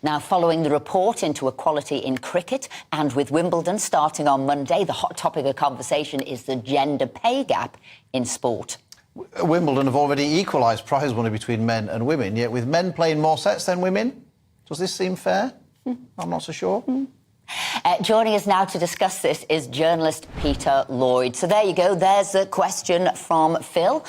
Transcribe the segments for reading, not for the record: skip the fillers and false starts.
Now, following the report into equality in cricket and with Wimbledon starting on Monday, the hot topic of conversation is the gender pay gap in sport. Wimbledon have already equalised prize money between men and women, yet with men playing more sets than women. Does this seem fair? I'm not so sure. Joining us now to discuss this is journalist Peter Lloyd. So there you go, there's a question from Phil.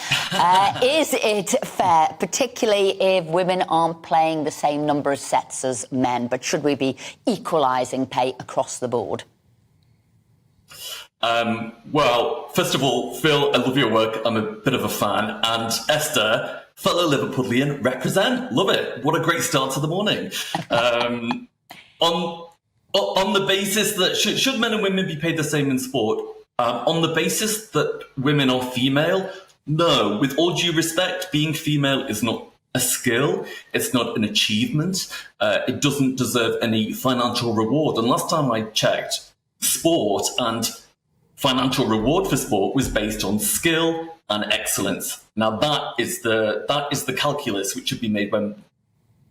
Is it fair, particularly if women aren't playing the same number of sets as men, but should we be equalising pay across the board? Well, first of all, Phil, I love your work. I'm a bit of a fan. And Esther, fellow Liverpudlian, represent. Love it. What a great start to the morning. On the basis that should men and women be paid the same in sport? On the basis that women are female? No. With all due respect, being female is not a skill. It's not an achievement. It doesn't deserve any financial reward. And last time I checked, sport and financial reward for sport was based on skill and excellence. Now that is the calculus which should be made when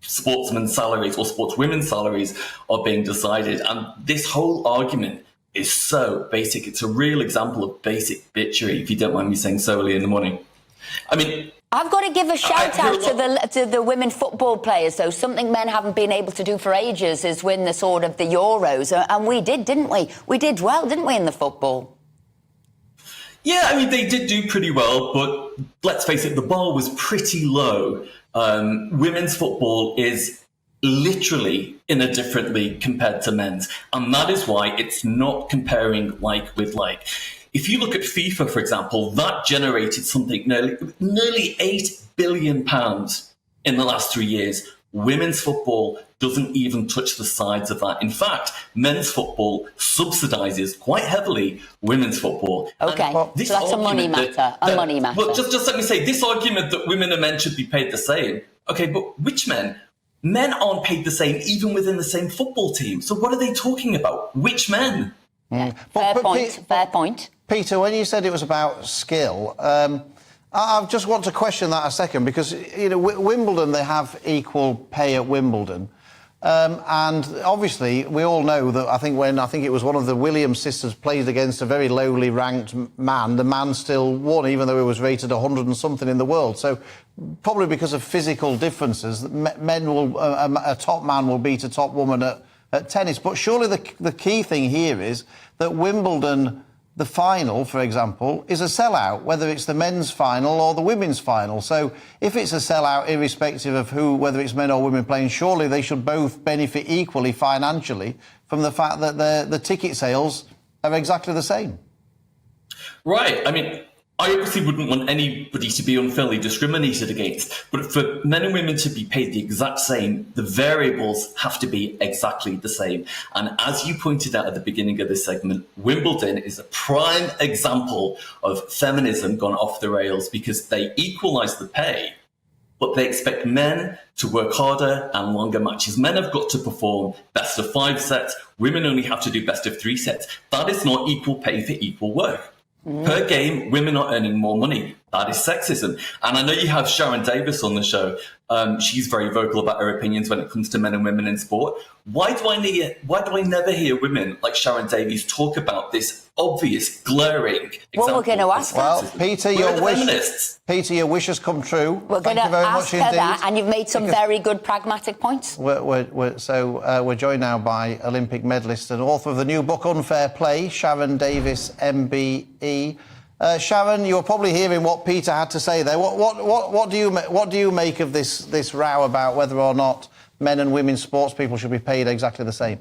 sportsmen's salaries or sportswomen's salaries are being decided. And this whole argument is so basic. It's a real example of basic bitchery, if you don't mind me saying so early in the morning. I mean, I've got to give a shout out to the women football players, though. Something men haven't been able to do for ages is win the sort of the Euros. And we did, didn't we? We did well, didn't we, in the football? Yeah, I mean, they did do pretty well, but let's face it, the bar was pretty low. Women's football is literally in a different league compared to men's. And that is why it's not comparing like with like. If you look at FIFA, for example, that generated something nearly £8 billion in the last 3 years. Women's football doesn't even touch the sides of that. In fact, men's football subsidises quite heavily women's football. OK, so that's a money matter, money matter. Well, just let me say, this argument that women and men should be paid the same. OK, but which men? Men aren't paid the same even within the same football team. So what are they talking about? Which men? Fair point. Peter, when you said it was about skill, I just want to question that a second because, you know, Wimbledon, they have equal pay at Wimbledon. And obviously, we all know that I think it was one of the Williams sisters played against a very lowly ranked man, the man still won, even though he was rated 100 and something in the world. So probably because of physical differences, men will a top man will beat a top woman at tennis. But surely the key thing here is that Wimbledon, the final, for example, is a sellout, whether it's the men's final or the women's final. So if it's a sellout, irrespective of whether it's men or women playing, surely they should both benefit equally financially from the fact that the ticket sales are exactly the same. Right. I mean, I obviously wouldn't want anybody to be unfairly discriminated against, but for men and women to be paid the exact same, the variables have to be exactly the same. And as you pointed out at the beginning of this segment, Wimbledon is a prime example of feminism gone off the rails because they equalise the pay, but they expect men to work harder and longer matches. Men have got to perform best of 5 sets. Women only have to do best of 3 sets. That is not equal pay for equal work. Per game, women are earning more money. That is sexism. And I know you have Sharron Davies on the show. She's very vocal about her opinions when it comes to men and women in sport. Why do I never hear women like Sharron Davies talk about this obvious, glaring example? Well, we're going to ask Well, that. Peter, your wish has come true. We're going to ask her that, and you've made some very good pragmatic points. We're joined now by Olympic medalist and author of the new book Unfair Play, Sharron Davies, MBE. Sharron, you're probably hearing what Peter had to say there. What do you make of this row about whether or not men and women sports people should be paid exactly the same?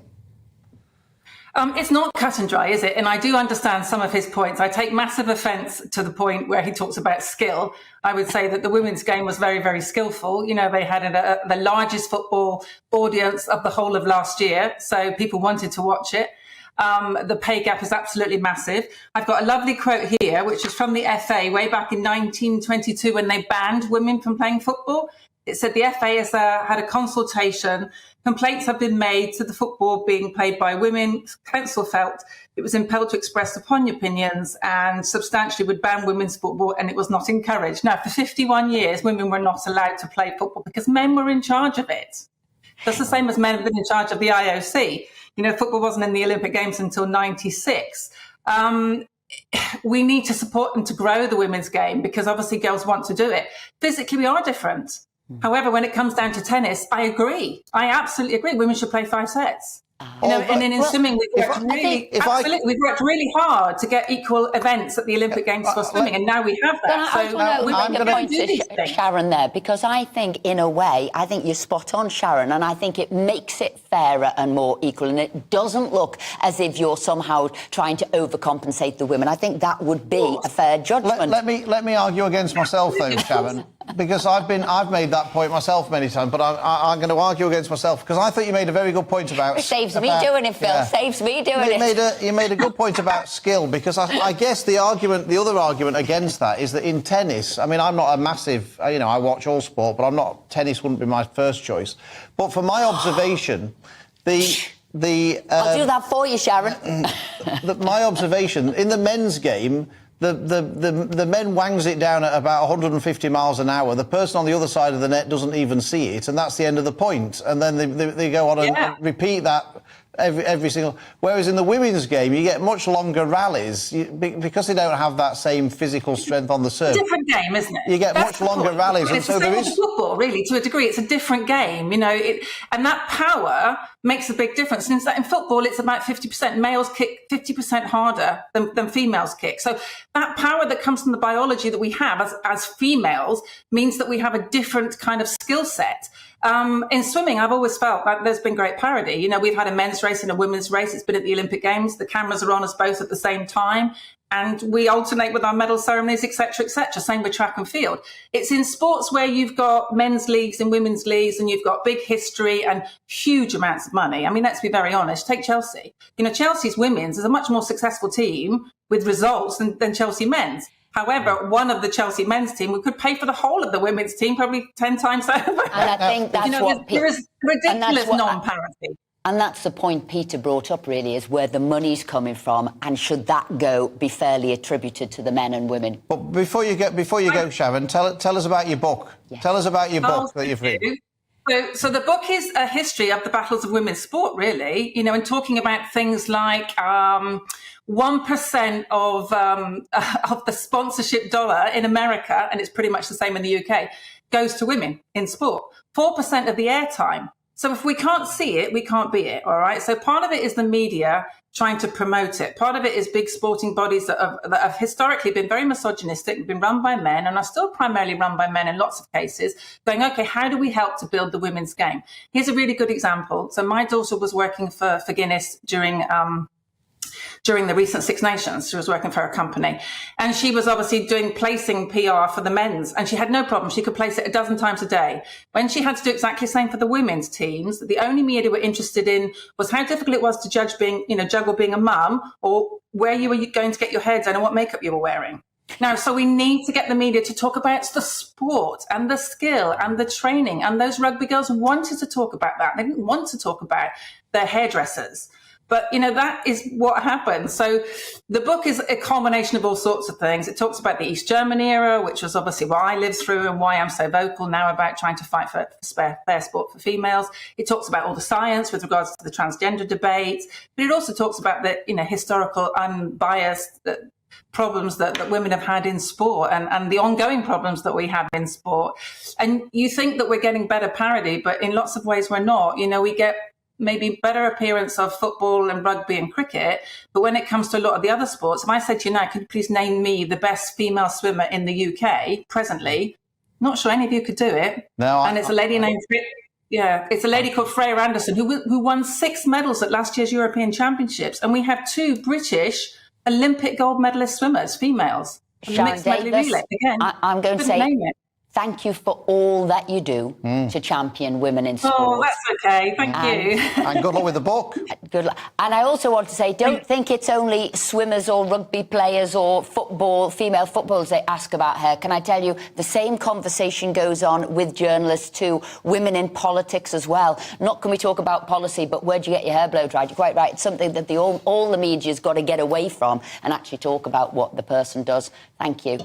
It's not cut and dry, is it? And I do understand some of his points. I take massive offence to the point where he talks about skill. I would say that the women's game was very, very skillful. You know, they had the largest football audience of the whole of last year, so people wanted to watch it. The pay gap is absolutely massive. I've got a lovely quote here, which is from the FA way back in 1922 when they banned women from playing football. It said the FA has had a consultation. Complaints have been made to the football being played by women. Council felt it was impelled to express upon opinions and substantially would ban women's football, and it was not encouraged. Now, for 51 years, women were not allowed to play football because men were in charge of it. That's the same as men have been in charge of the IOC. You know, football wasn't in the Olympic Games until '96. We need to support them to grow the women's game because obviously girls want to do it. Physically, we are different. However, when it comes down to tennis, I agree. I absolutely agree. Women should play 5 sets. You know, and then in swimming, we've worked really hard to get equal events at the Olympic Games for swimming, and now we have that. I'm going to point to Sharron there, because I think, in a way, I think you're spot on, Sharron, and I think it makes it fairer and more equal, and it doesn't look as if you're somehow trying to overcompensate the women. I think that would be a fair judgment. Let me argue against myself, though, Sharron. Because I've made that point myself many times, but I'm going to argue against myself because I think you made a very good point about. It saves me doing it, Phil. Yeah. Saves me doing it. You made a good point about skill, because I guess the other argument against that is that in tennis, I mean, I'm not a massive, I watch all sport, but tennis wouldn't be my first choice. But from my observation, I'll do that for you, Sharron. My observation in the men's game. The men wangs it down at about 150 miles an hour. The person on the other side of the net doesn't even see it, and that's the end of the point. And then they go on and repeat that every single. Whereas in the women's game, you get much longer rallies because they don't have that same physical strength on the serve. It's a different game, isn't it? You get much longer rallies, and so there is football, really, to a degree. It's a different game, and that power makes a big difference. And in football, it's about 50%. Males kick 50% harder than females kick. So that power that comes from the biology that we have as females means that we have a different kind of skill set. In swimming, I've always felt like there's been great parity. We've had a men's race and a women's race. It's been at the Olympic Games. The cameras are on us both at the same time. And we alternate with our medal ceremonies, etc., etc. Same with track and field. It's in sports where you've got men's leagues and women's leagues, and you've got big history and huge amounts of money. I mean, let's be very honest. Take Chelsea. Chelsea's women's is a much more successful team with results than Chelsea men's. However, one of the Chelsea men's team, we could pay for the whole of the women's team probably 10 times over. And I think that's there is ridiculous non-parity. And that's the point Peter brought up, really, is where the money's coming from, and should that be fairly attributed to the men and women? But before you go, Sharron, tell us about your book. Yes. Tell us about your book that you've written. So the book is a history of the battles of women's sport, really, and talking about things like 1% of the sponsorship dollar in America, and it's pretty much the same in the UK, goes to women in sport. 4% of the airtime. So if we can't see it, we can't be it, all right? So part of it is the media trying to promote it. Part of it is big sporting bodies that have historically been very misogynistic, been run by men, and are still primarily run by men in lots of cases, going, OK, how do we help to build the women's game? Here's a really good example. So my daughter was working for Guinness during the recent Six Nations. She was working for a company, and she was obviously doing placing PR for the men's, and she had no problem. She could place it 12 times a day. When she had to do exactly the same for the women's teams, the only media were interested in was how difficult it was to juggle being a mum, or where you were going to get your hair done and what makeup you were wearing. Now, so we need to get the media to talk about the sport and the skill and the training, and those rugby girls wanted to talk about that. They didn't want to talk about their hairdressers. But, that is what happened. So the book is a culmination of all sorts of things. It talks about the East German era, which was obviously what I lived through and why I'm so vocal now about trying to fight for fair sport for females. It talks about all the science with regards to the transgender debate. But it also talks about the, historical, unbiased problems that women have had in sport and the ongoing problems that we have in sport. And you think that we're getting better parity, but in lots of ways we're not. We get maybe better appearance of football and rugby and cricket, but when it comes to a lot of the other sports, if I said to you now, could you please name me the best female swimmer in the UK presently? Not sure any of you could do it. No, and it's a lady named it's a lady called Freya Anderson who won 6 medals at last year's European Championships, and we have 2 British Olympic gold medalist swimmers, females. Sharron Davies, again, I'm going to say thank you for all that you do to champion women in sport. Oh, that's okay. Thank you. And good luck with the book. Good luck. And I also want to say, don't think it's only swimmers or rugby players or female footballers they ask about hair. Can I tell you, the same conversation goes on with journalists too, women in politics as well. Not can we talk about policy, but where do you get your hair blow dried? You're quite right. It's something that all the media's got to get away from and actually talk about what the person does. Thank you.